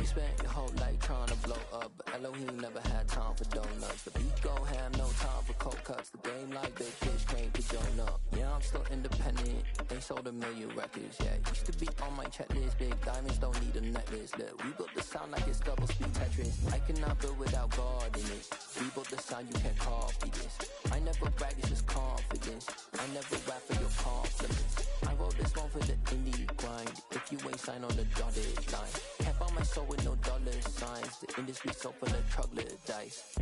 You spent your whole life trying to blow up, but Elohim never had time for donuts. The beat go ham, no time for cold cuts. The game like big fish, crank to Jonah. Yeah, I'm still independent. They sold 1 million records, yeah. Used to be on my checklist. Big diamonds don't need a necklace. Look, we built the sound like it's double speed Tetris. I cannot build without God in it. We built the sound, you can't copy this. I never brag, it's just confidence. I never rap for your compliments. I wrote this one for the indie grind. If you ain't signed on the dotted line, can't buy my soul with no dollar signs. The industry so full of troglodytes.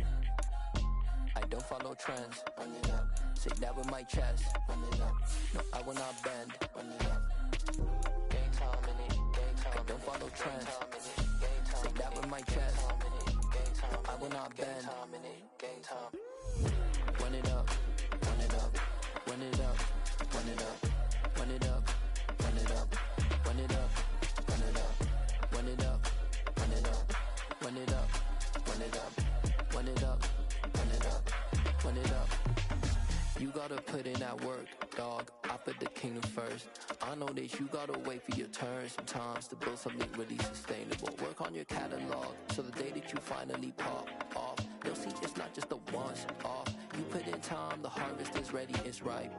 I don't follow trends. Run it up. Say that with my chest. Run it up. No, I will not bend. Run it up. Gang time in it. Gang time. I don't follow trends. Say that with my chest. No, I will not bend. Gang time. Run it up. Run it up. Run it up. Run it up. Run it up. Run it up. Run it up. Run it up. Run it up. Run it up. Run it up. Run it up. Run it up. Run it up. Run it up. You gotta put in that work, dog. I put the kingdom first. I know that you gotta wait for your turn sometimes to build something really sustainable. Work on your catalog, so the day that you finally pop off, you'll see it's not just a once off. You put in time, the harvest is ready, it's ripe.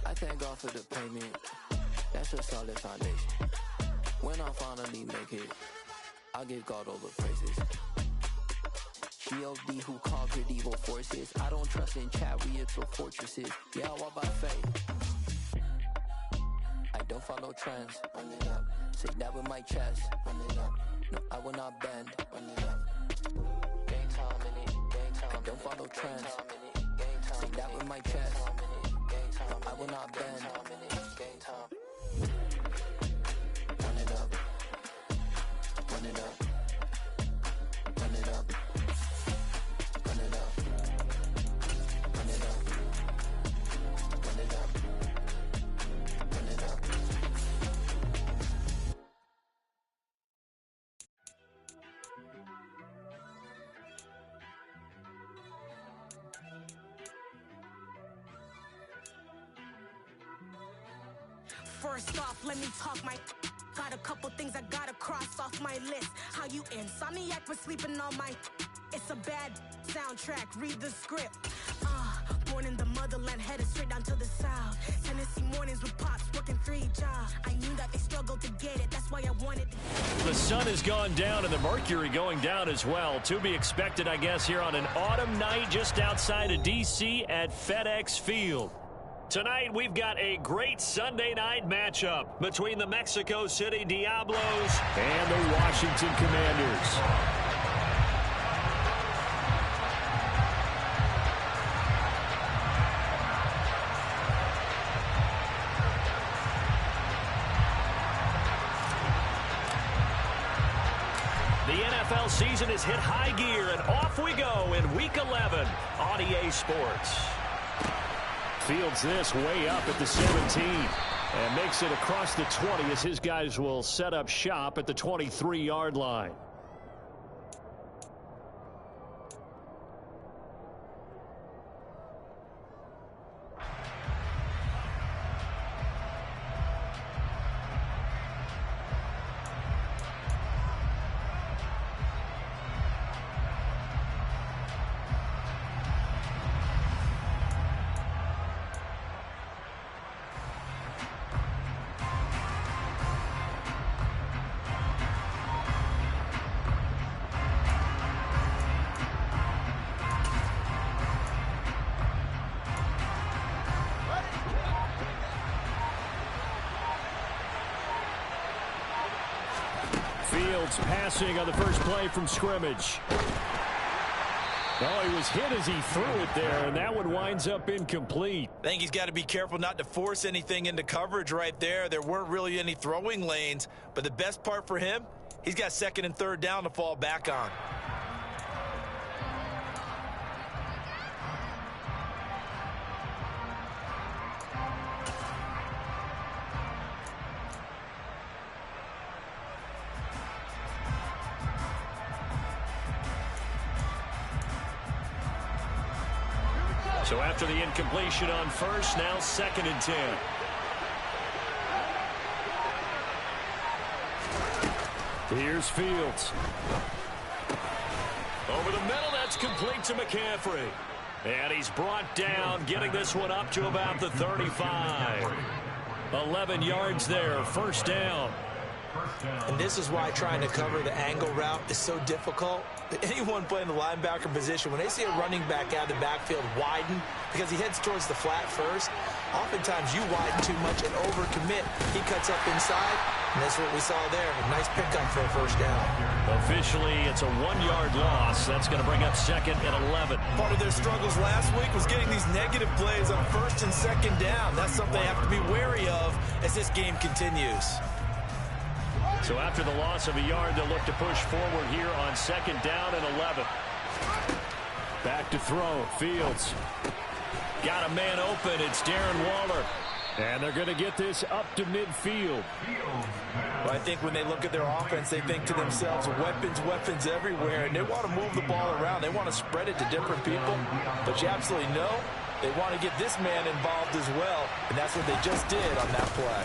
I thank God for the payment. That's a solid foundation. When I finally make it, I'll give God all the praises. G.O.D. who conquered evil forces. I don't trust in chariots or fortresses. Yeah, I walk by faith. I don't follow trends. Run it up. Say that with my chest. Run it up. No, I will not bend. Run it up. Gang time in it. Gang time. I don't follow trends. Say that with my chest. No, I will not bend. Gang time. Run it up. Run it up. Run it up. Run it up. Run it up. Run it up. Run it up. First off, let me talk my. Got a couple things I gotta cross off my list. How you insomniac for sleeping on my. It's a bad soundtrack, read the script. Born in the motherland, headed straight down to the south. Tennessee mornings with pops, working 3 jobs. I knew that they struggled to get it, that's why I wanted to. The sun has gone down and the mercury going down as well. To be expected, I guess, here on an autumn night just outside of D.C. at FedEx Field. Tonight, we've got a great Sunday night matchup between the Mexico City Diablos and the Washington Commanders. The NFL season has hit high gear, and off we go in Week 11 on EA Sports. Fields this way up at the 17 and makes it across the 20 as his guys will set up shop at the 23-yard line. Fields passing on the first play from scrimmage. Oh, he was hit as he threw it there, and that one winds up incomplete. I think he's got to be careful not to force anything into coverage right there. There weren't really any throwing lanes, but the best part for him, he's got 2nd and 3rd down to fall back on. So after the incompletion on first, now 2nd and 10. Here's Fields. Over the middle, that's complete to McCaffrey. And he's brought down, getting this one up to about the 35. 11 yards there, first down. And this is why trying to cover the angle route is so difficult. Anyone playing the linebacker position, when they see a running back out of the backfield widen because he heads towards the flat first, oftentimes you widen too much and overcommit. He cuts up inside, and that's what we saw there. A nice pickup for a first down. Officially, it's a 1-yard loss. That's going to bring up 2nd and 11. Part of their struggles last week was getting these negative plays on 1st and 2nd down. That's something they have to be wary of as this game continues. So after the loss of a yard, they'll look to push forward here on 2nd down and 11. Back to throw. Fields. Got a man open. It's Darren Waller. And they're going to get this up to midfield. Well, I think when they look at their offense, they think to themselves, weapons everywhere, and they want to move the ball around. They want to spread it to different people. But you absolutely know they want to get this man involved as well, and that's what they just did on that play.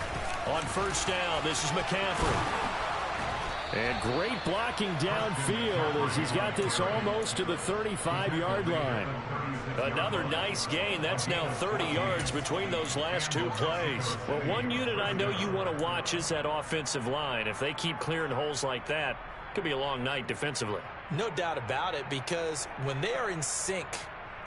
On 1st down, this is McCaffrey. And great blocking downfield as he's got this almost to the 35-yard line. Another nice gain. That's now 30 yards between those last 2 plays. Well, one unit I know you want to watch is that offensive line. If they keep clearing holes like that, it could be a long night defensively. No doubt about it, because when they are in sync,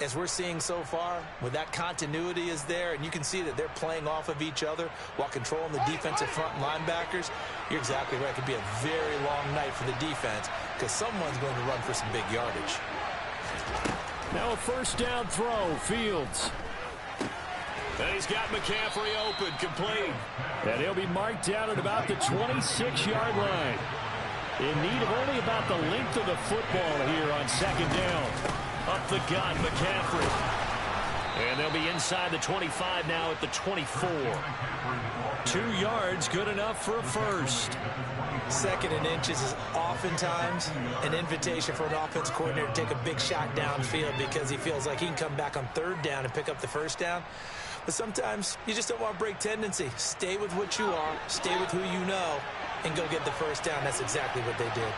as we're seeing so far, when that continuity is there, and you can see that they're playing off of each other while controlling the defensive front linebackers, you're exactly right. It could be a very long night for the defense because someone's going to run for some big yardage. Now a 1st down throw. Fields. And he's got McCaffrey open, complete. And he'll be marked down at about the 26-yard line. In need of only about the length of the football here on 2nd down. Up the gut, McCaffrey. And they'll be inside the 25 now at the 24. 2 yards, good enough for a first. 2nd and inches is oftentimes an invitation for an offense coordinator to take a big shot downfield because he feels like he can come back on 3rd down and pick up the first down. But sometimes you just don't want to break tendency. Stay with what you are, stay with who you know, and go get the first down. That's exactly what they did.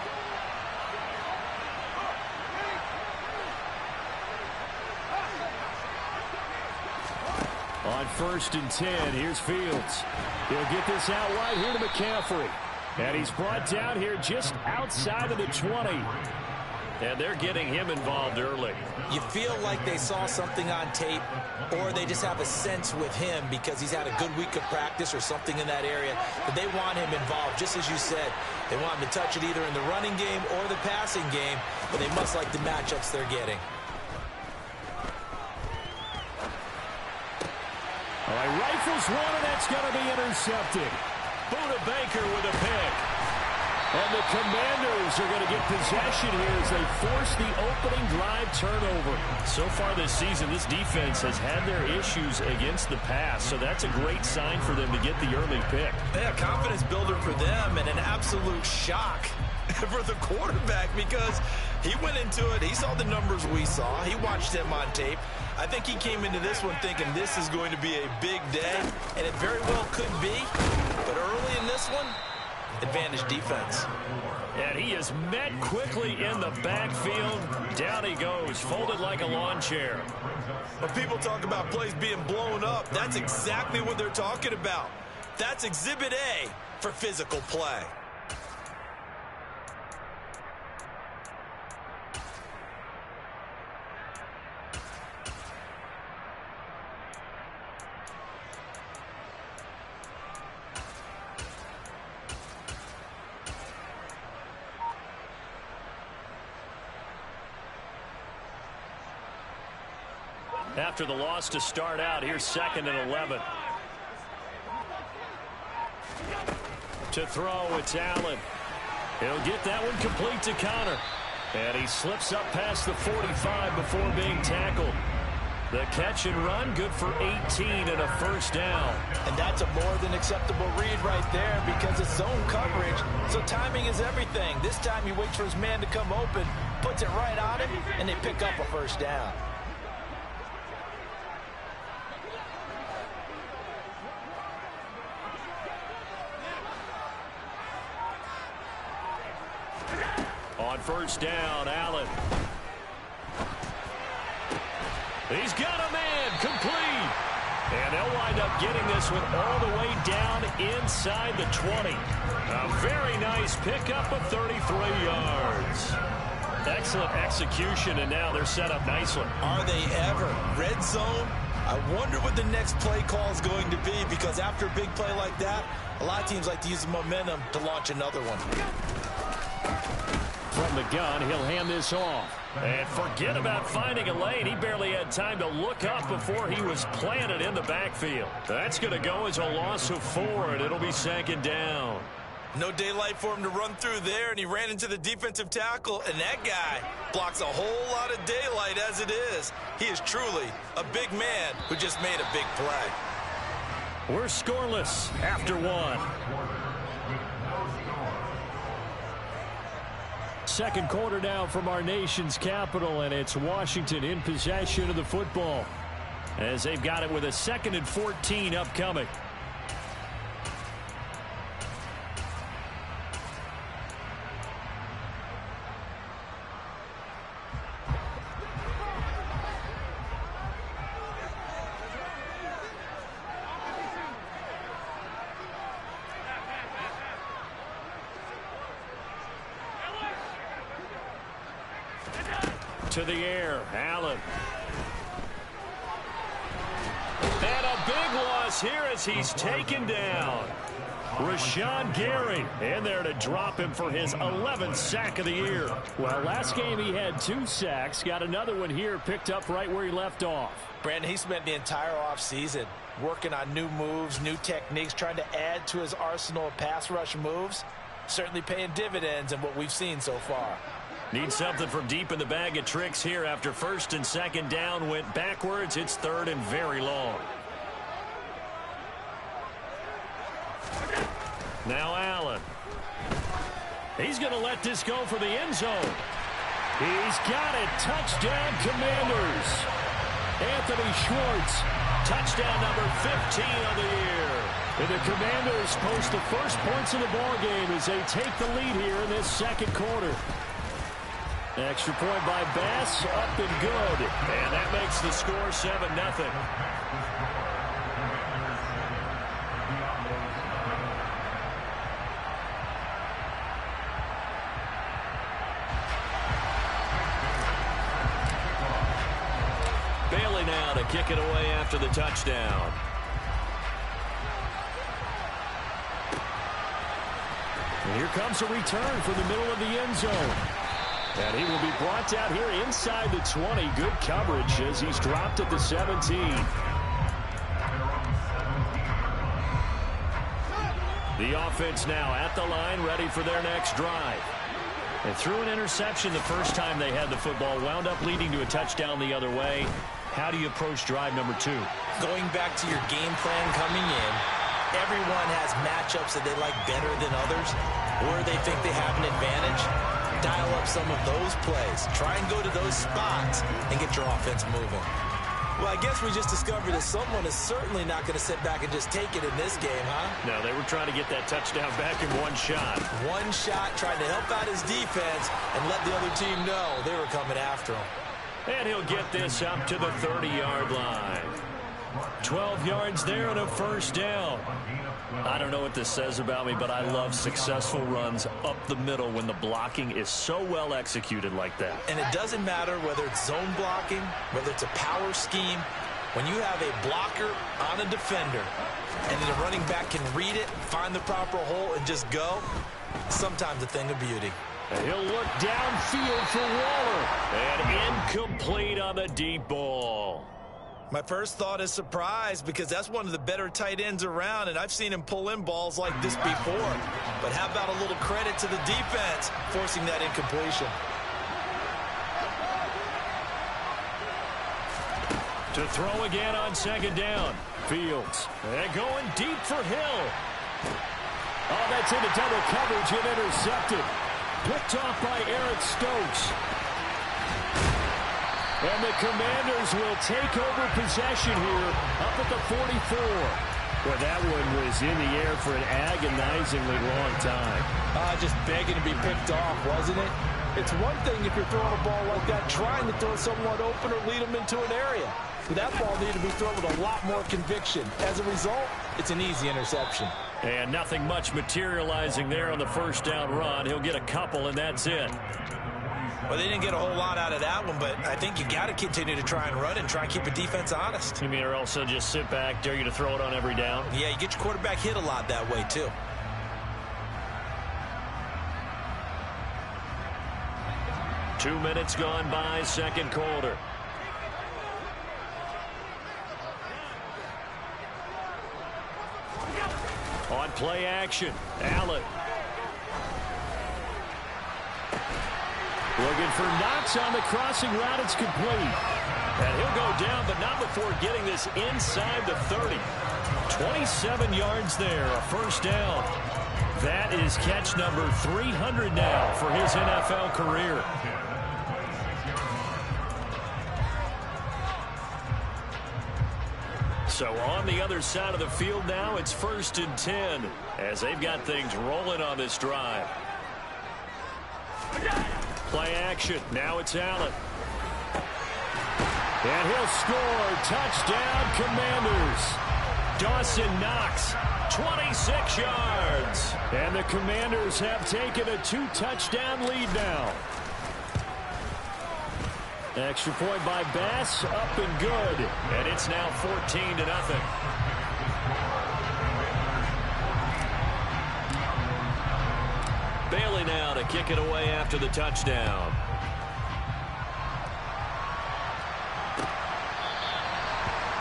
On 1st and 10, here's Fields. He'll get this out wide here to McCaffrey. And he's brought down here just outside of the 20. And they're getting him involved early. You feel like they saw something on tape, or they just have a sense with him because he's had a good week of practice or something in that area. But they want him involved, just as you said. They want him to touch it either in the running game or the passing game, but they must like the matchups they're getting. All right, rifles one, and that's going to be intercepted. Buda Baker with a pick. And the Commanders are going to get possession here as they force the opening drive turnover. So far this season, this defense has had their issues against the pass, so that's a great sign for them to get the early pick. Yeah, confidence builder for them and an absolute shock for the quarterback because he went into it. He saw the numbers we saw. He watched them on tape. I think he came into this one thinking this is going to be a big day, and it very well could be. But early in this one, advantage defense. And he is met quickly in the backfield. Down he goes, folded like a lawn chair. When people talk about plays being blown up, that's exactly what they're talking about. That's Exhibit A for physical play. After the loss to start out, here's 2nd and 11. To throw, it's Allen. He'll get that one complete to Connor. And he slips up past the 45 before being tackled. The catch and run, good for 18 and a first down. And that's a more than acceptable read right there because it's zone coverage, so timing is everything. This time he waits for his man to come open, puts it right on him, and they pick up a first down. On first down, Allen. He's got a man, complete. And they'll wind up getting this one all the way down inside the 20. A very nice pickup of 33 yards. Excellent execution, and now they're set up nicely. Are they ever? Red zone? I wonder what the next play call is going to be, because after a big play like that, a lot of teams like to use the momentum to launch another one. From the gun, he'll hand this off. And forget about finding a lane. He barely had time to look up before he was planted in the backfield. That's going to go as a loss of 4, and it'll be second down. No daylight for him to run through there, and he ran into the defensive tackle, and that guy blocks a whole lot of daylight as it is. He is truly a big man who just made a big play. We're scoreless after 1. Second quarter now from our nation's capital, and it's Washington in possession of the football as they've got it with a 2nd and 14 upcoming. To the air, Allen. And a big loss here as he's taken down. Rashawn Gary in there to drop him for his 11th sack of the year. Well, last game he had 2 sacks. Got another one here picked up right where he left off. Brandon, he spent the entire offseason working on new moves, new techniques, trying to add to his arsenal of pass rush moves. Certainly paying dividends in what we've seen so far. Need something from deep in the bag of tricks here after 1st and 2nd down went backwards. It's 3rd and very long. Now Allen. He's going to let this go for the end zone. He's got it. Touchdown, Commanders. Anthony Schwartz. Touchdown number 15 of the year. And the Commanders post the first points of the ball game as they take the lead here in this 2nd quarter. Extra point by Bass, up and good. And that makes the score 7-0. Bailey now to kick it away after the touchdown. And here comes a return from the middle of the end zone. And he will be brought down here inside the 20. Good coverage as he's dropped at the 17. The offense now at the line, ready for their next drive. They threw an interception the first time they had the football, wound up leading to a touchdown the other way. How do you approach drive number 2? Going back to your game plan coming in, everyone has matchups that they like better than others, or they think they have an advantage. Dial up some of those plays. Try and go to those spots and get your offense moving. Well, I guess we just discovered that someone is certainly not going to sit back and just take it in this game, huh? No, they were trying to get that touchdown back in one shot. One shot, trying to help out his defense and let the other team know they were coming after him. And he'll get this up to the 30-yard line. 12 yards there and a first down. I don't know what this says about me, but I love successful runs up the middle when the blocking is so well executed like that. And it doesn't matter whether it's zone blocking, whether it's a power scheme. When you have a blocker on a defender and then the running back can read it, find the proper hole, and just go, sometimes a thing of beauty. And he'll look downfield for Waller. And incomplete on the deep ball. My first thought is surprise, because that's one of the better tight ends around, and I've seen him pull in balls like this before. But how about a little credit to the defense forcing that incompletion? To throw again on 2nd down. Fields. And going deep for Hill. Oh, that's into double coverage and intercepted. Picked off by Eric Stokes. And the Commanders will take over possession here up at the 44. Well, that one was in the air for an agonizingly long time. Just begging to be picked off, wasn't it? It's one thing if you're throwing a ball like that, trying to throw someone open or lead them into an area. But that ball needed to be thrown with a lot more conviction. As a result, it's an easy interception. And nothing much materializing there on the first down run. He'll get a couple, and that's it. Well, they didn't get a whole lot out of that one, but I think you got to continue to try and run and try and keep a defense honest. You mean, or also just sit back, dare you to throw it on every down? Yeah, you get your quarterback hit a lot that way, too. Two minutes gone by, second quarter. On play action, Allen. Looking for Knox on the crossing route. It's complete. And he'll go down, but not before getting this inside the 30. 27 yards there, a first down. That is catch number 300 now for his NFL career. So on the other side of the field now, it's 1st and 10 as they've got things rolling on this drive. Play action. Now it's Allen. And he'll score. Touchdown, Commanders. Dawson Knox, 26 yards. And the Commanders have taken a 2-touchdown lead now. Extra point by Bass, up and good. And it's now 14-0. Bailey now to kick it away after the touchdown.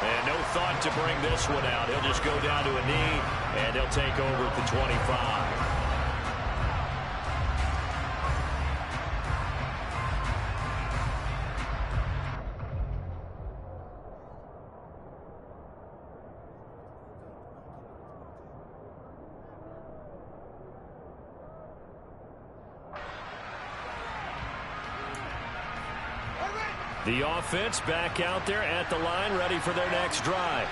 And no thought to bring this one out. He'll just go down to a knee, and they'll take over at the 25. The offense back out there at the line, ready for their next drive.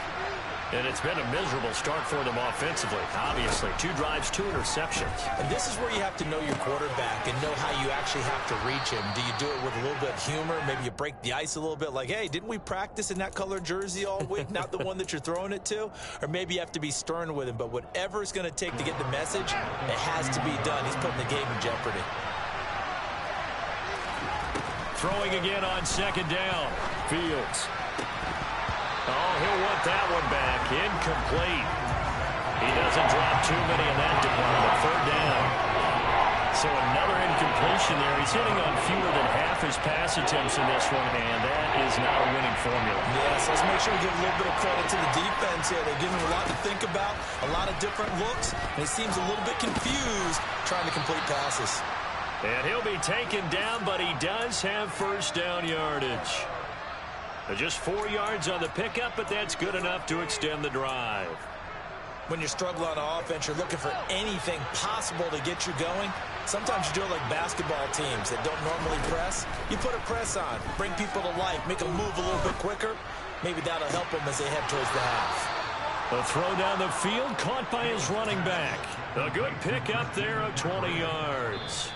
And it's been a miserable start for them offensively, obviously. 2 drives, 2 interceptions. And this is where you have to know your quarterback and know how you actually have to reach him. Do you do it with a little bit of humor? Maybe you break the ice a little bit like, hey, didn't we practice in that colored jersey all week? Not the one that you're throwing it to? Or maybe you have to be stern with him. But whatever it's going to take to get the message, it has to be done. He's putting the game in jeopardy. Throwing again on second down. Fields. Oh, he'll want that one back. Incomplete. He doesn't drop too many in that department. Third down. So another incompletion there. He's hitting on fewer than half his pass attempts in this one, and that is not a winning formula. Yes, let's make sure we give a little bit of credit to the defense here. They're giving him a lot to think about, a lot of different looks, and he seems a little bit confused trying to complete passes. And he'll be taken down, but he does have first down yardage. Just 4 yards on the pickup, but that's good enough to extend the drive. When you're struggling on offense, you're looking for anything possible to get you going. Sometimes you do it like basketball teams that don't normally press. You put a press on, bring people to life, make them move a little bit quicker. Maybe that'll help them as they head towards the half. A throw down the field, caught by his running back. A good pickup there of 20 yards.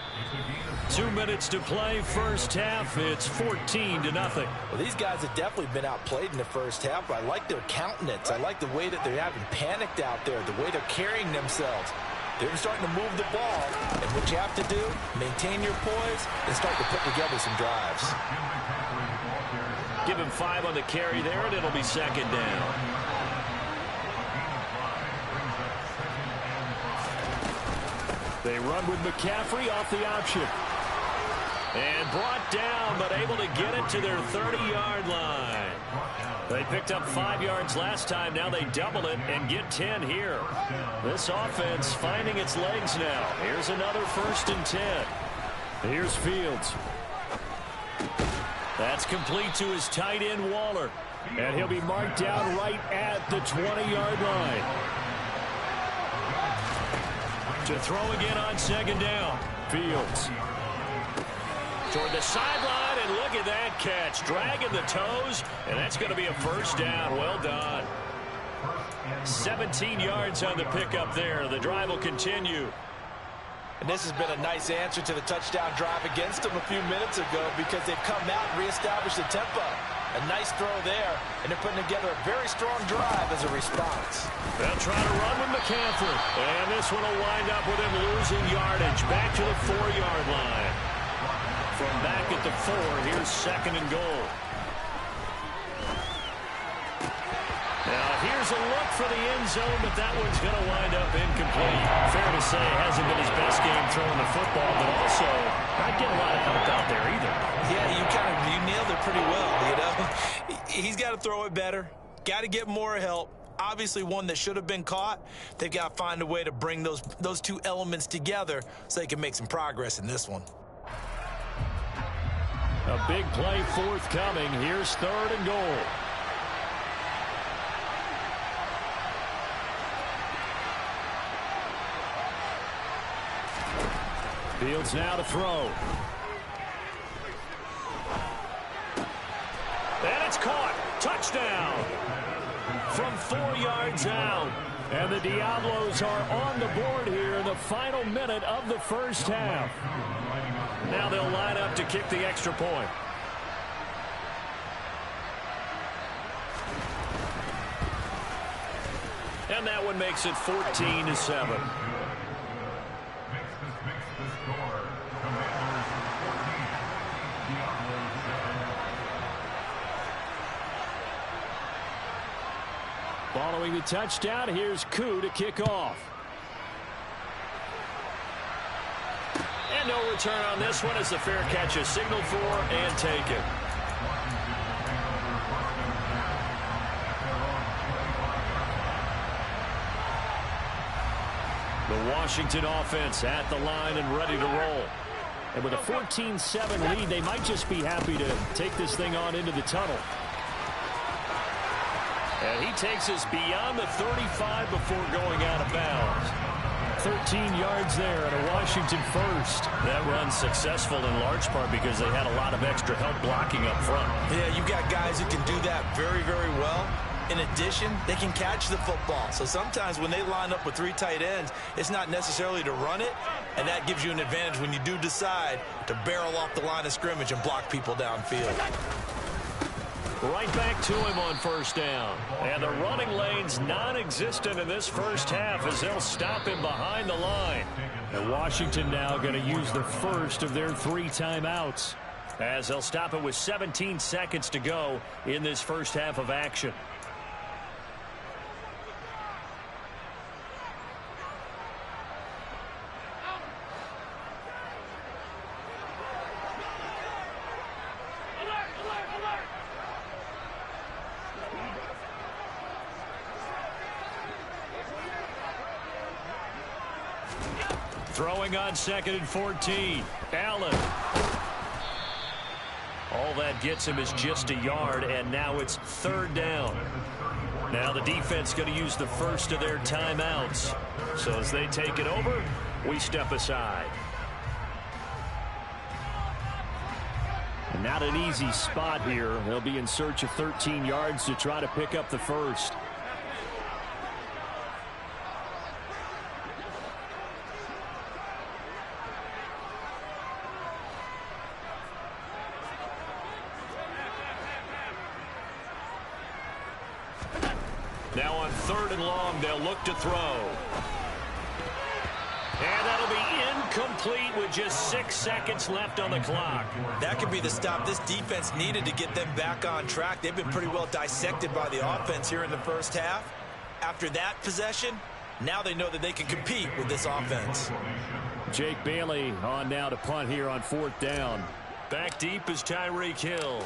2 minutes to play, first half. It's 14-0. Well, these guys have definitely been outplayed in the first half, but I like their countenance. I like the way that they're having panicked out there, the way they're carrying themselves. They're starting to move the ball, and what you have to do, maintain your poise and start to put together some drives. Give him 5 on the carry there, and it'll be second down. They run with McCaffrey off the option. And brought down, but able to get it to their 30-yard line. They picked up 5 yards last time. Now they double it and get 10 here. This offense finding its legs now. Here's another 1st and 10. Here's Fields. That's complete to his tight end, Waller. And he'll be marked down right at the 20-yard line. To throw again on second down. Fields. Toward the sideline, and look at that catch. Dragging the toes, and that's going to be a first down. Well done. 17 yards on the pickup there. The drive will continue. And this has been a nice answer to the touchdown drive against them a few minutes ago because they've come out and reestablished the tempo. A nice throw there, and they're putting together a very strong drive as a response. They'll try to run with McCaffrey. And this one will wind up with him losing yardage back to the 4-yard line. From back at the 4, here's 2nd and goal. Now, here's a look for the end zone, but that one's going to wind up incomplete. Fair to say, it hasn't been his best game throwing the football, but also not getting a lot of help out there either. Yeah, you nailed it pretty well, you know. He's got to throw it better. Got to get more help. Obviously, one that should have been caught. They've got to find a way to bring those two elements together so they can make some progress in this one. A big play forthcoming. Here's 3rd and goal. Fields now to throw. And it's caught. Touchdown. From 4 yards out. And the Diablos are on the board here in the final minute of the first half. Now they'll line up to kick the extra point. And that one makes it 14-7. Following the touchdown, here's Koo to kick off. And no return on this one as the fair catch is signaled for and taken. The Washington offense at the line and ready to roll. And with a 14-7 lead, they might just be happy to take this thing on into the tunnel. And he takes us beyond the 35 before going out of bounds. 13 yards there and a Washington first. That run's successful in large part because they had a lot of extra help blocking up front. Yeah, you've got guys who can do that very, very well. In addition, they can catch the football. So sometimes when they line up with 3 tight ends, it's not necessarily to run it, and that gives you an advantage when you do decide to barrel off the line of scrimmage and block people downfield. Right back to him on first down. And the running lane's non-existent in this first half as they'll stop him behind the line. And Washington now going to use the first of their 3 timeouts as they'll stop it with 17 seconds to go in this first half of action. Throwing on 2nd and 14. Allen. All that gets him is just a yard, and now it's 3rd down. Now the defense going to use the first of their timeouts. So as they take it over, we step aside. And not an easy spot here. They'll be in search of 13 yards to try to pick up the first. Now on 3rd and long, they'll look to throw. And that'll be incomplete with just 6 seconds left on the clock. That could be the stop this defense needed to get them back on track. They've been pretty well dissected by the offense here in the first half. After that possession, now they know that they can compete with this offense. Jake Bailey on now to punt here on 4th down. Back deep is Tyreek Hill.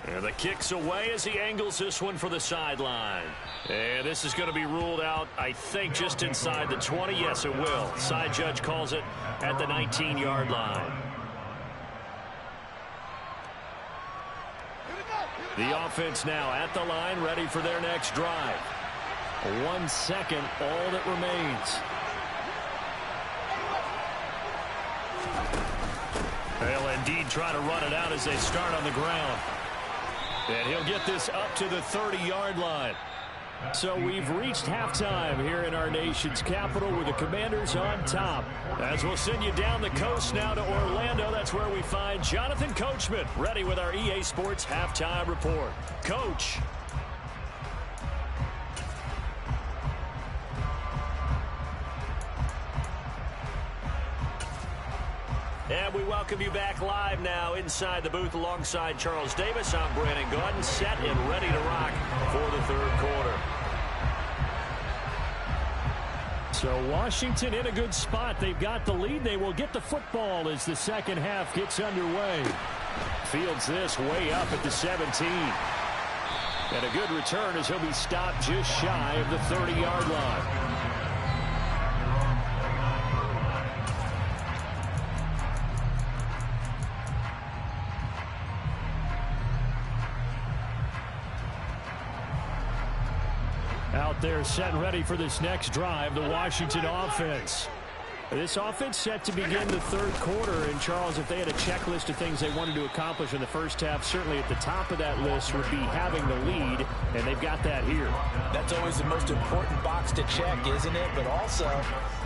And the kick's away as he angles this one for the sideline. And this is going to be ruled out, I think, just inside the 20. Yes, it will. Side judge calls it at the 19-yard line. The offense now at the line, ready for their next drive. 1 second, all that remains. They'll indeed try to run it out as they start on the ground. And he'll get this up to the 30-yard line. So we've reached halftime here in our nation's capital with the Commanders on top. As we'll send you down the coast now to Orlando, that's where we find Jonathan Coachman ready with our EA Sports halftime report. Coach. And we welcome you back live now inside the booth alongside Charles Davis. I'm Brandon Gaudin, set and ready to rock for the third quarter. So Washington in a good spot. They've got the lead. They will get the football as the second half gets underway. Fields this way up at the 17. And a good return as he'll be stopped just shy of the 30-yard line. Out there set and ready for this next drive, the Washington offense. This offense set to begin the third quarter. And, Charles, if they had a checklist of things they wanted to accomplish in the first half, certainly at the top of that list would be having the lead, and they've got that here. That's always the most important box to check, isn't it? But also,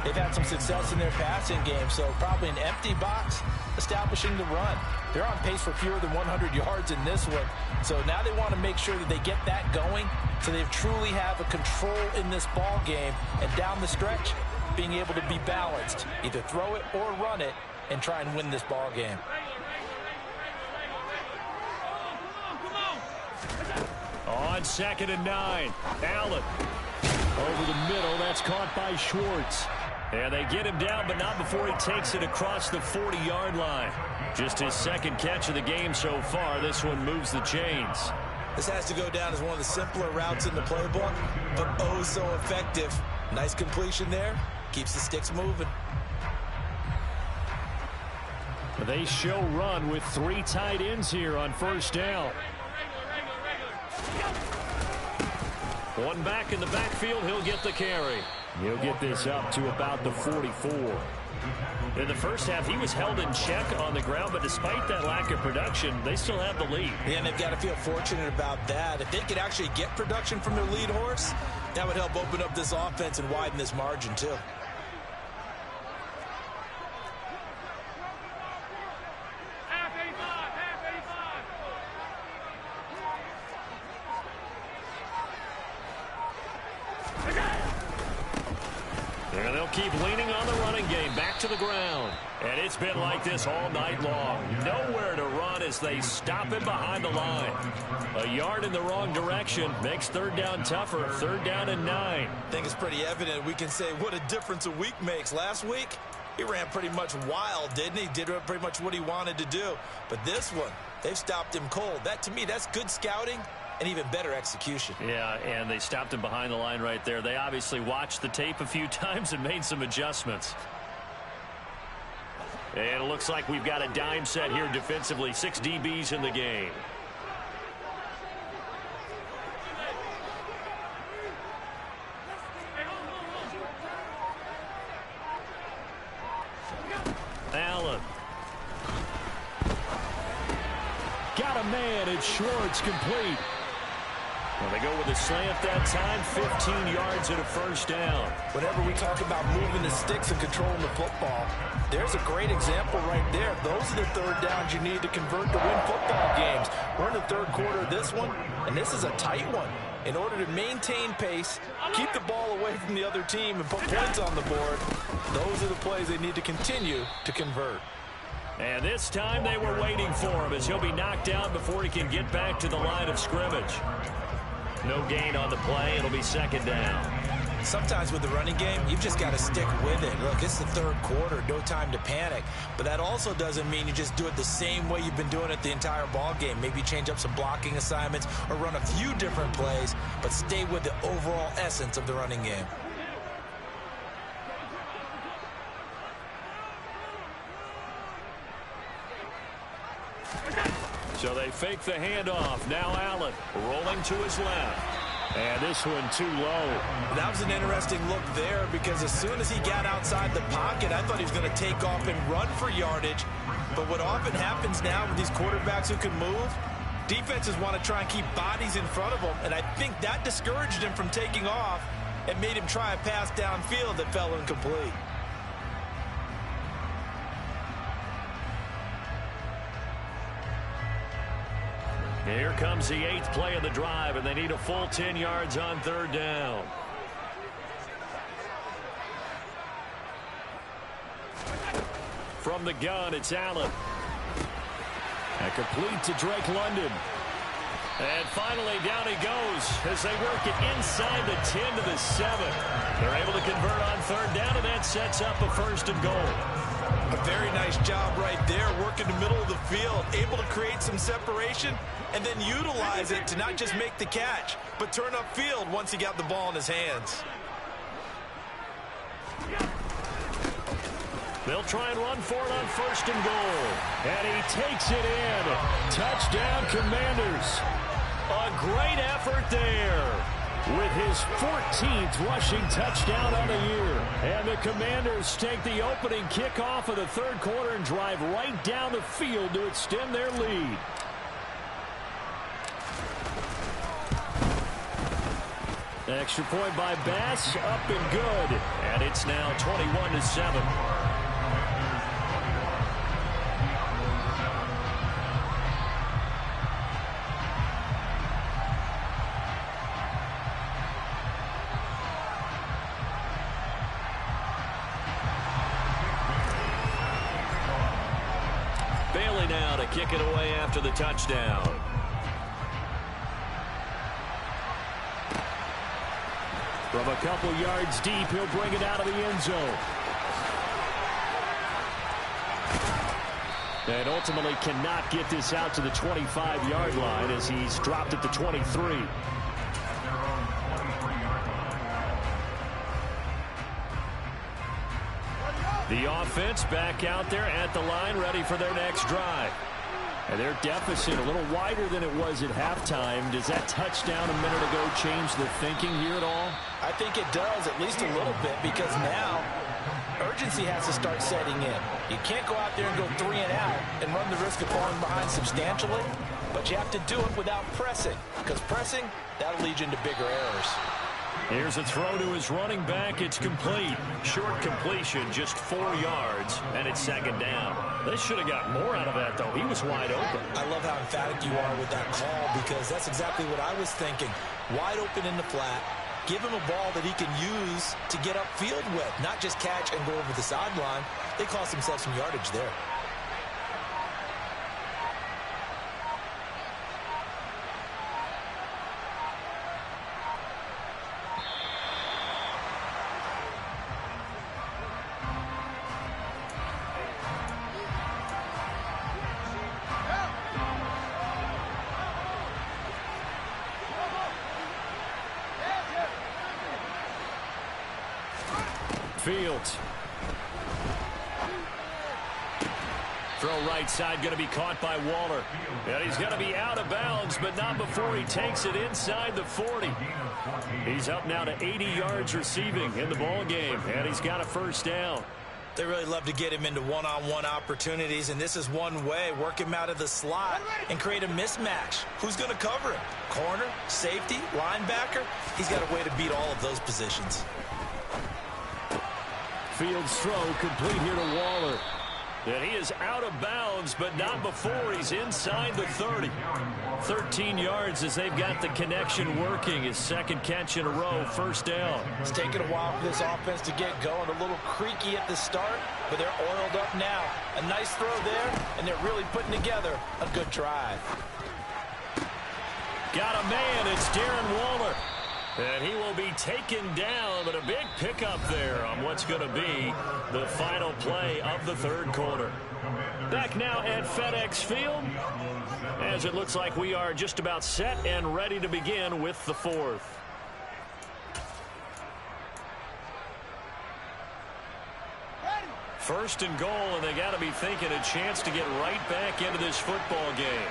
they've had some success in their passing game, so probably an empty box establishing the run. They're on pace for fewer than 100 yards in this one. So now they want to make sure that they get that going so they truly have a control in this ball game. And down the stretch, being able to be balanced, either throw it or run it and try and win this ball game. On 2nd and 9, Allen over the middle. That's caught by Schwartz. And they get him down, but not before he takes it across the 40-yard line. Just his second catch of the game so far. This one moves the chains. This has to go down as one of the simpler routes in the playbook, but oh so effective. Nice completion there. Keeps the sticks moving. They show run with 3 tight ends here on first down. One back in the backfield. He'll get the carry. He'll get this up to about the 44. In the first half, he was held in check on the ground, but despite that lack of production, they still have the lead. Yeah, and they've got to feel fortunate about that. If they could actually get production from their lead horse, that would help open up this offense and widen this margin, too. And they'll keep leaning on the running game. Back to the ground. And it's been like this all night long. Nowhere to run as they stop him behind the line. A yard in the wrong direction makes third down tougher. 3rd down and 9. I think it's pretty evident. We can say what a difference a week makes. Last week, he ran pretty much wild, didn't he? Did pretty much what he wanted to do. But this one, they've stopped him cold. That, to me, that's good scouting and even better execution. Yeah, and they stopped him behind the line right there. They obviously watched the tape a few times and made some adjustments. And it looks like we've got a dime set here defensively. 6 DBs in the game. Allen. Got a man, it's Schwartz, complete. Well, they go with a slant that time, 15 yards and a first down. Whenever we talk about moving the sticks and controlling the football, there's a great example right there. Those are the third downs you need to convert to win football games. We're in the third quarter of this one, and this is a tight one. In order to maintain pace, keep the ball away from the other team, and put points on the board, those are the plays they need to continue to convert. And this time they were waiting for him as he'll be knocked down before he can get back to the line of scrimmage. No gain on the play. It'll be 2nd down. Sometimes with the running game, you've just got to stick with it. Look, it's the third quarter, no time to panic. But that also doesn't mean you just do it the same way you've been doing it the entire ball game. Maybe change up some blocking assignments or run a few different plays, but stay with the overall essence of the running game. So they fake the handoff. Now Allen rolling to his left. And this one too low. That was an interesting look there because as soon as he got outside the pocket, I thought he was going to take off and run for yardage. But what often happens now with these quarterbacks who can move, Defenses want to try and keep bodies in front of them, and I think that discouraged him from taking off and made him try a pass downfield that fell incomplete. Here comes the 8th play of the drive, and they need a full 10 yards on 3rd down. From the gun, it's Allen. And complete to Drake London. And finally, down he goes as they work it inside the 10 to the 7. They're able to convert on 3rd down, and that sets up a 1st and goal. A very nice job right there, working the middle of the field, able to create some separation, and then utilize it to not just make the catch, but turn upfield once he got the ball in his hands. They'll try and run for it on 1st and goal. And he takes it in. Touchdown, Commanders. A great effort there with his 14th rushing touchdown on the year. And the Commanders take the opening kickoff of the 3rd quarter and drive right down the field to extend their lead. Extra point by Bass, up and good. And it's now 21-7. Bailey now to kick it away after the touchdown. From a couple yards deep, he'll bring it out of the end zone. And ultimately cannot get this out to the 25-yard line as he's dropped at the 23. The offense back out there at the line, ready for their next drive. And their deficit a little wider than it was at halftime. Does that touchdown a minute ago change the thinking here at all? I think it does, at least a little bit, because now urgency has to start setting in. You can't go out there and go 3 and out and run the risk of falling behind substantially, but you have to do it without pressing, because pressing, that'll lead you into bigger errors. Here's a throw to his running back. It's complete. Short completion, just 4 yards, and it's 2nd down. They should have got more out of that, though. He was wide open. I love how emphatic you are with that call, because that's exactly what I was thinking. Wide open in the flat. Give him a ball that he can use to get upfield with, not just catch and go over the sideline. They cost themselves some yardage there. Fields. Throw right side, going to be caught by Waller. And he's going to be out of bounds, but not before he takes it inside the 40. He's up now to 80 yards receiving in the ball game, and he's got a 1st down. They really love to get him into one-on-one opportunities, and this is one way. Work him out of the slot and create a mismatch. Who's going to cover him? Corner, safety, linebacker? He's got a way to beat all of those positions. Fields throw complete here to Waller. And he is out of bounds, but not before he's inside the 30. 13 yards as they've got the connection working. His 2nd catch in a row, 1st down. It's taken a while for this offense to get going. A little creaky at the start, but they're oiled up now. A nice throw there, and they're really putting together a good drive. Got a man, it's Darren Waller. And he will be taken down, but a big pickup there on what's going to be the final play of the 3rd quarter. Back now at FedEx Field, as it looks like we are just about set and ready to begin with the 4th. First and goal, and they got to be thinking a chance to get right back into this football game.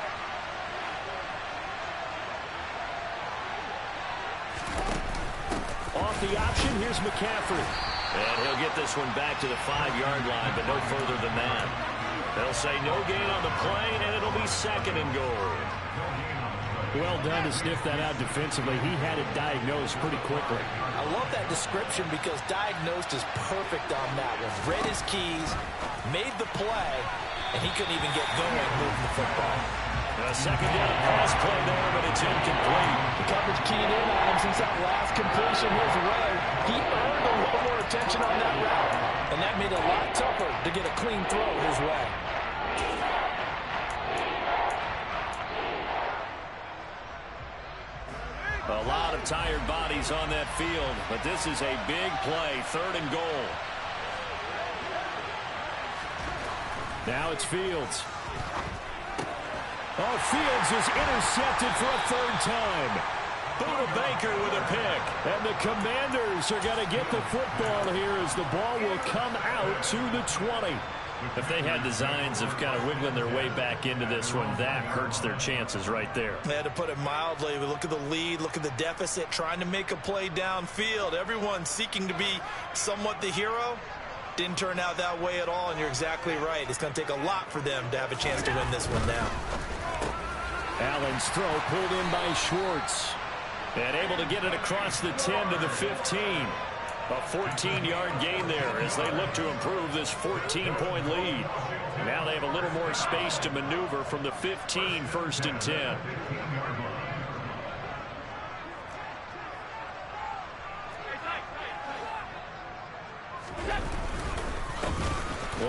Off the option, here's McCaffrey. And he'll get this one back to the 5-yard line, but no further than that. They'll say no gain on the play, and it'll be 2nd and goal. Well done to sniff that out defensively. He had it diagnosed pretty quickly. I love that description because diagnosed is perfect on that one. Read his keys, made the play, and he couldn't even get going moving the football. A second down pass play there, but it's incomplete. The coverage keyed in on him since that last completion his way. He earned a little more attention on that route, and that made it a lot tougher to get a clean throw his way. A lot of tired bodies on that field, but this is a big play, 3rd and goal. Now it's Fields. Oh, Fields is intercepted for a 3rd time. Buda Baker with a pick. And the Commanders are going to get the football here as the ball will come out to the 20. If they had designs of kind of wiggling their way back into this one, that hurts their chances right there. They had to put it mildly. We look at the lead, look at the deficit, trying to make a play downfield. Everyone seeking to be somewhat the hero. Didn't turn out that way at all, and you're exactly right. It's going to take a lot for them to have a chance to win this one now. Allen's throw pulled in by Schwartz. And able to get it across the 10 to the 15. A 14-yard gain there as they look to improve this 14-point lead. Now they have a little more space to maneuver from the 15, 1st and 10.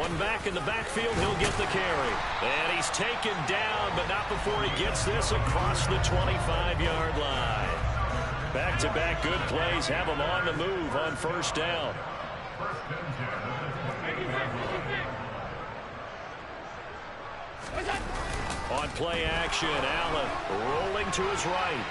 One back in the backfield, he'll get the carry. And he's taken down, but not before he gets this across the 25-yard line. Back-to-back good plays have him on the move on 1st down. On play action, Allen rolling to his right.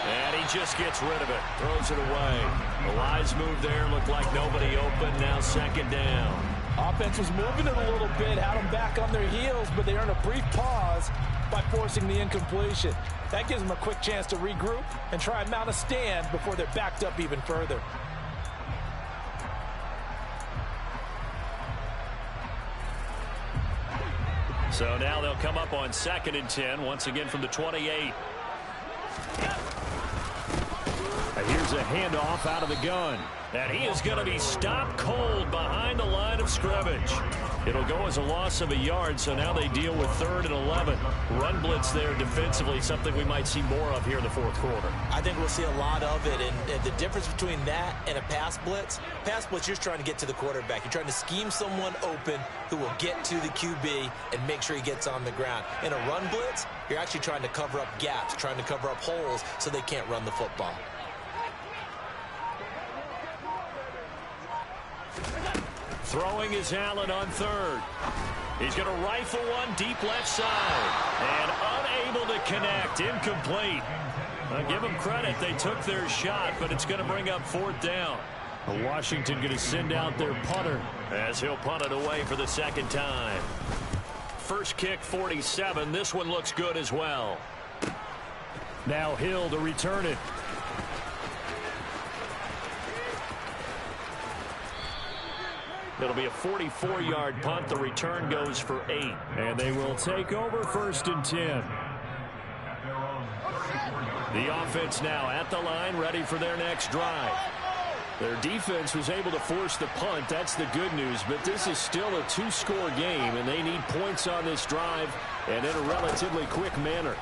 And he just gets rid of it, throws it away. The wise move there, looked like nobody open, now 2nd down. Offense was moving it a little bit, had them back on their heels, but they earned a brief pause by forcing the incompletion. That gives them a quick chance to regroup and try and mount a stand before they're backed up even further. So now they'll come up on 2nd and 10, once again from the 28. Here's a handoff out of the gun. And he is going to be stopped cold behind the line of scrimmage. It'll go as a loss of a yard, so now they deal with 3rd and 11. Run blitz there defensively, something we might see more of here in the 4th quarter. I think we'll see a lot of it, and the difference between that and a pass blitz, you're just trying to get to the quarterback. You're trying to scheme someone open who will get to the QB and make sure he gets on the ground. In a run blitz, you're actually trying to cover up gaps, trying to cover up holes so they can't run the football. Throwing is Allen on 3rd. He's going to rifle one deep left side. And unable to connect. Incomplete. I'll give them credit. They took their shot, but it's going to bring up 4th down. Washington going to send out their punter as he'll punt it away for the 2nd time. First kick, 47. This one looks good as well. Now Hill to return it. It'll be a 44-yard punt. The return goes for 8. And they will take over 1st and 10. The offense now at the line, ready for their next drive. Their defense was able to force the punt. That's the good news. But this is still a 2-score game, and they need points on this drive and in a relatively quick manner.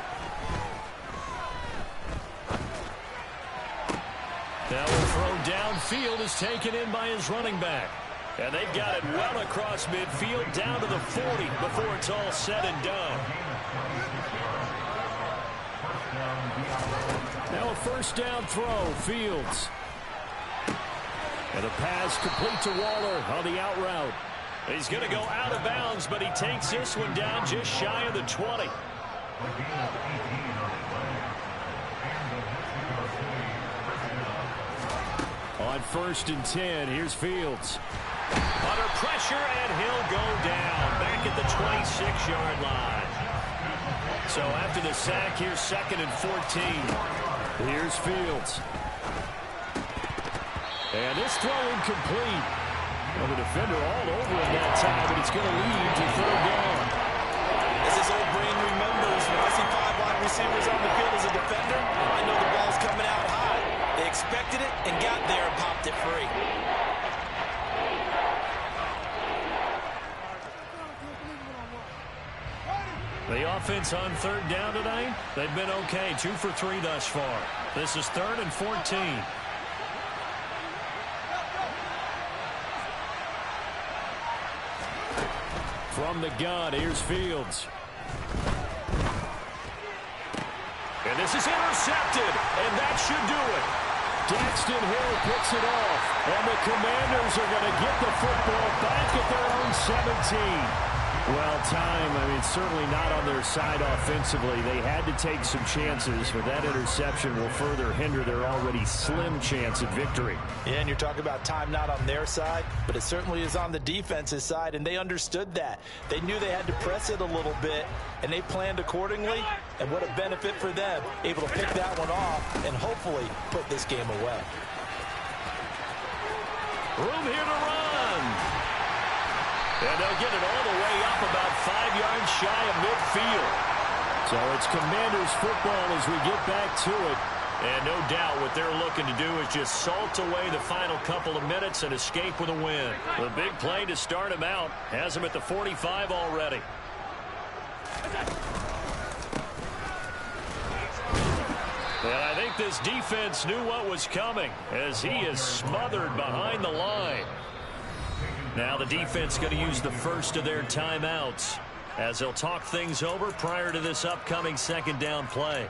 Now the throw downfield is taken in by his running back. And they've got it well across midfield down to the 40 before it's all said and done. Now a 1st down throw, Fields. And a pass complete to Waller on the out route. He's going to go out of bounds, but he takes this one down just shy of the 20. On 1st and 10, here's Fields. Under pressure, and he'll go down back at the 26-yard line. So after the sack, here's 2nd and 14. Here's Fields. And this throw incomplete. Well, the defender all over him that time, but it's going to lead to 3rd down. As his old brain remembers, when I see 5 wide receivers on the field as a defender, I know the ball's coming out high. They expected it and got there and popped it free. The offense on third down tonight, they've been okay. 2 for 3 thus far. This is 3rd and 14. From the gun, here's Fields. And this is intercepted, and that should do it. Daxton Hill picks it off, and the Commanders are going to get the football back at their own 17. Well, certainly not on their side offensively. They had to take some chances, but that interception will further hinder their already slim chance at victory. Yeah, and you're talking about time not on their side, but it certainly is on the defense's side, and they understood that. They knew they had to press it a little bit, and they planned accordingly, and what a benefit for them, able to pick that one off and hopefully put this game away. Room here to run. And they'll get it all the way up about 5 yards shy of midfield. So it's Commanders football as we get back to it. And no doubt what they're looking to do is just salt away the final couple of minutes and escape with a win. The big play to start him out has him at the 45 already. And I think this defense knew what was coming as he is smothered behind the line. Now the defense going to use the first of their timeouts as they'll talk things over prior to this upcoming second down play.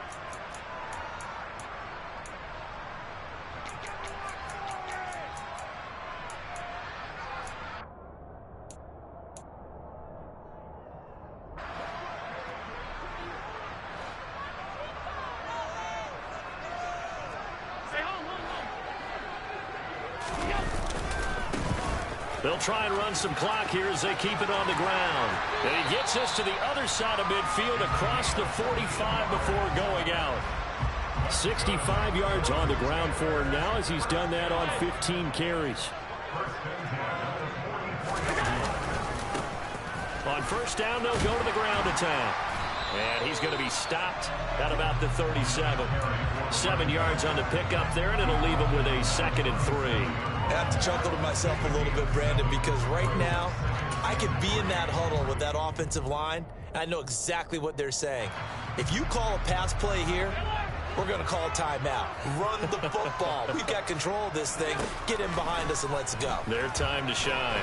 They'll try and run some clock here as they keep it on the ground. And he gets us to the other side of midfield across the 45 before going out. 65 yards on the ground for him now as he's done that on 15 carries. On first down, they'll go to the ground attack. And he's going to be stopped at about the 37. 7 yards on the pickup there, and it'll leave him with a 2nd and 3. I have to chuckle to myself a little bit, Brandon, because right now I could be in that huddle with that offensive line, and I know exactly what they're saying. If you call a pass play here, we're going to call a timeout. Run the football. We've got control of this thing. Get in behind us and let's go. Their time to shine.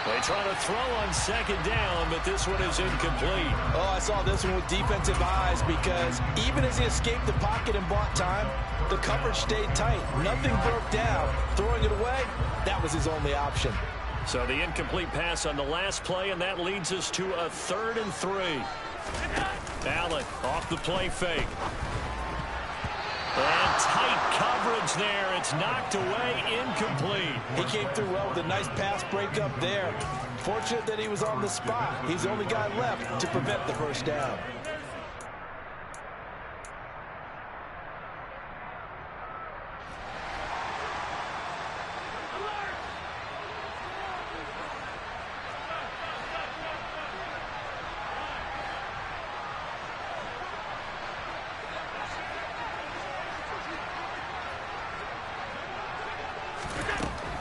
They try to throw on second down, but this one is incomplete. Oh, I saw this one with defensive eyes because even as he escaped the pocket and bought time, the coverage stayed tight. Nothing broke down. Throwing it away, that was his only option. So the incomplete pass on the last play, and that leads us to a 3rd and 3. Allen off the play fake. And tight coverage there. It's knocked away, incomplete. He came through well with a nice pass breakup there. Fortunate that he was on the spot. He's the only guy left to prevent the first down.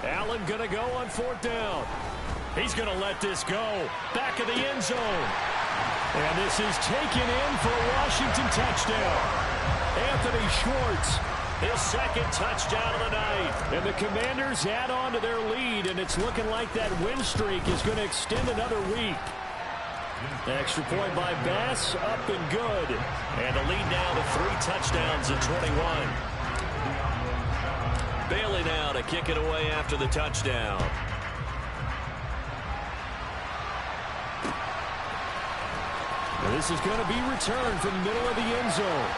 Allen going to go on 4th down. He's going to let this go. Back of the end zone. And this is taken in for a Washington touchdown. Anthony Schwartz, his 2nd touchdown of the night. And the Commanders add on to their lead, and it's looking like that win streak is going to extend another week. Extra point by Bass, up and good. And the lead now to 3 touchdowns at 21. Bailey now to kick it away after the touchdown. And this is going to be returned from the middle of the end zone.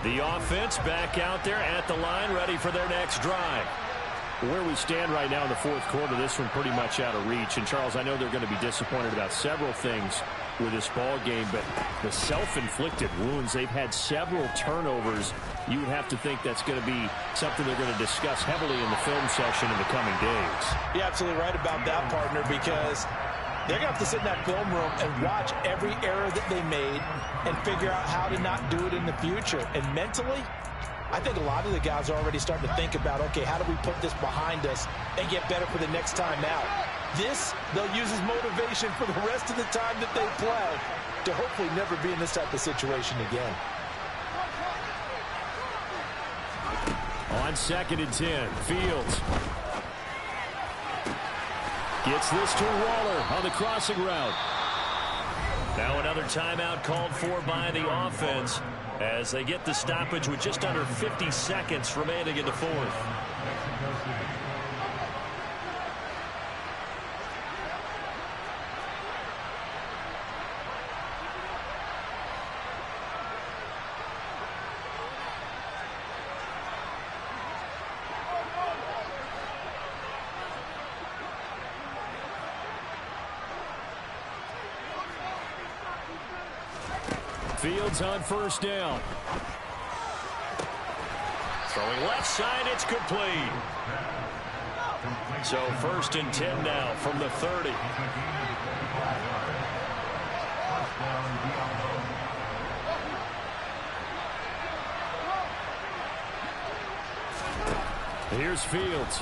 The offense back out there at the line, ready for their next drive. Where we stand right now in the 4th quarter, this one pretty much out of reach. And, Charles, I know they're going to be disappointed about several things with this ball game, but the self-inflicted wounds, they've had several turnovers. You would have to think that's going to be something they're going to discuss heavily in the film session in the coming days. You're absolutely right about that, partner, because they're going to have to sit in that film room and watch every error that they made and figure out how to not do it in the future. And mentally, I think a lot of the guys are already starting to think about, okay, how do we put this behind us and get better for the next time out? This, they'll use as motivation for the rest of the time that they play to hopefully never be in this type of situation again. On 2nd and 10, Fields gets this to Waller on the crossing route. Now another timeout called for by the offense as they get the stoppage with just under 50 seconds remaining in the fourth. Fields on 1st down. Throwing left side, it's complete. So 1st and 10 now from the 30. Here's Fields.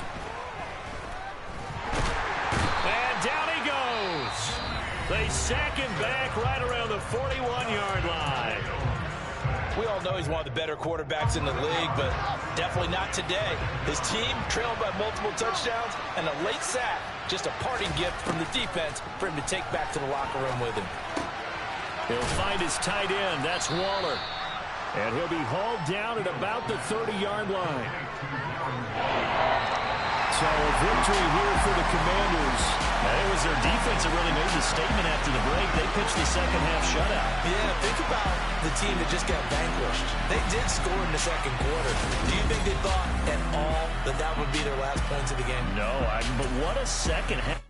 And down he goes. They sack him back right around the 41-yard line. We all know he's one of the better quarterbacks in the league, but definitely not today. His team trailed by multiple touchdowns and a late sack, just a parting gift from the defense for him to take back to the locker room with him. He'll find his tight end. That's Waller. And he'll be hauled down at about the 30-yard line. So a victory here for the Commanders. It was their defense that really made the statement after the break. They pitched the second-half shutout. Yeah, think about the team that just got vanquished. They did score in the second quarter. Do you think they thought at all that that would be their last points of the game? No, but what a second half.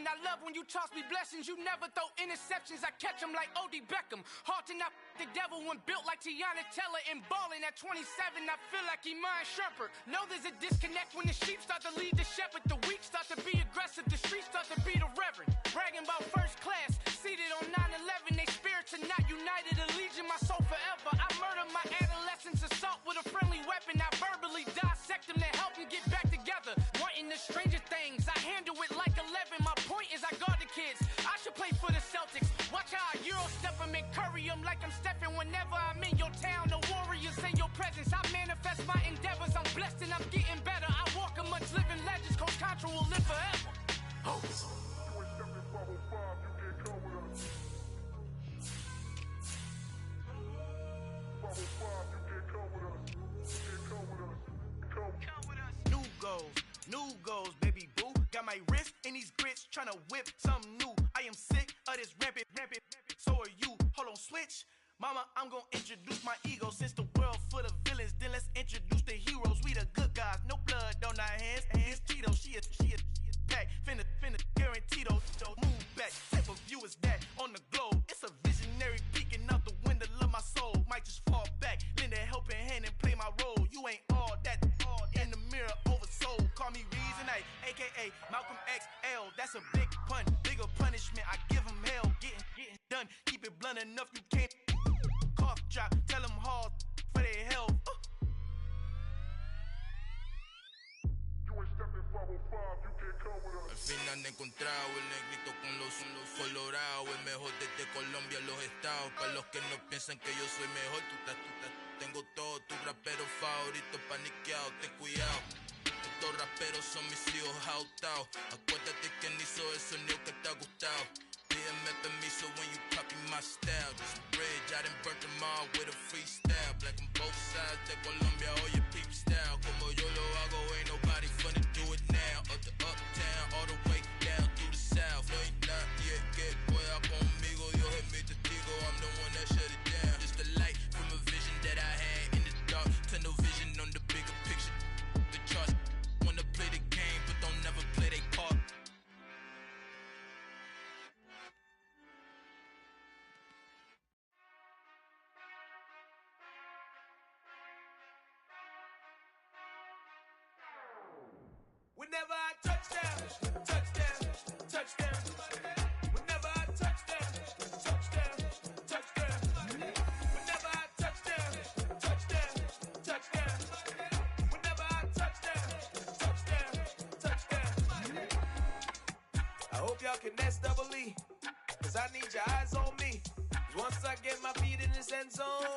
I love when you toss me blessings. You never throw interceptions. I catch them like O.D. Beckham. Hard to not the devil when built like Tiana Teller and balling at 27. I feel like Iman Shumpert. Know there's a disconnect when the sheep start to lead the shepherd. The weak start to be aggressive. The streets start to be the reverend. Bragging about first class. Seated on 9/11. They spirits are not united. Allegiant my soul forever. I murder my adolescence. Assault with a friendly weapon. I verbally dissect them to help them get back together. Wanting the stranger things. I handle it like 11. My point is I guard the kids. I should play for the Celtics. Watch how I Euro step them and curry them like I'm Stephen. Whenever I'm in your town, the Warriors in your presence. I manifest my endeavors. I'm blessed and I'm getting better. I walk amongst living legends. Coach Contra will live forever. Oh. New goals, baby boo. Got my wrist in these grits, tryna whip something new. I am sick of this rampant. So are you. Hold on, switch. Mama, I'm gonna introduce my ego. Since the world full of villains, then let's introduce the heroes. We the good guys, no blood on our hands. Hands Tito, she is back. Finna guarantee those. Move back. Type of view is that on the globe. It's a visionary peeking out the window of my soul. Might just fall back, lend a helping hand and play my role. You ain't all that in the mirror oversold. Call me Reason A, aka Malcolm XL. That's a big pun, bigger punishment. I give him hell, getting done. Keep it blunt enough, you can't cough drop. Tell them hard for their health. Al fin han encontrado el negrito con los colorados, el mejor desde Colombia, los estados. Para los que no piensan que yo soy mejor, tengo todo, tu rapero favorito paniqueado, ten cuidado. Estos raperos son mis hijos adoptados. Acuérdate quién hizo el sonido que te ha gustado. Pídeme permiso when you copy my style. Just a bridge, I done burnt them all with a freestyle. Black on both sides de Colombia, oye peep style. Como yo lo hago, ain't nobody funny do it now. Up the uptown, all the way down through the south. No hay nadie que pueda conmigo, Dios es mi testigo. I'm the one that shut it down. Just a light Whenever I touch down, touchdown, touchdown. Whenever I touch down, touchdown, touchdown. Whenever I touch down, touchdown, touchdown. Whenever I touch down, touchdown, touchdown. I hope y'all can nest double E, cause I need your eyes on me. Once I get my feet in this end zone,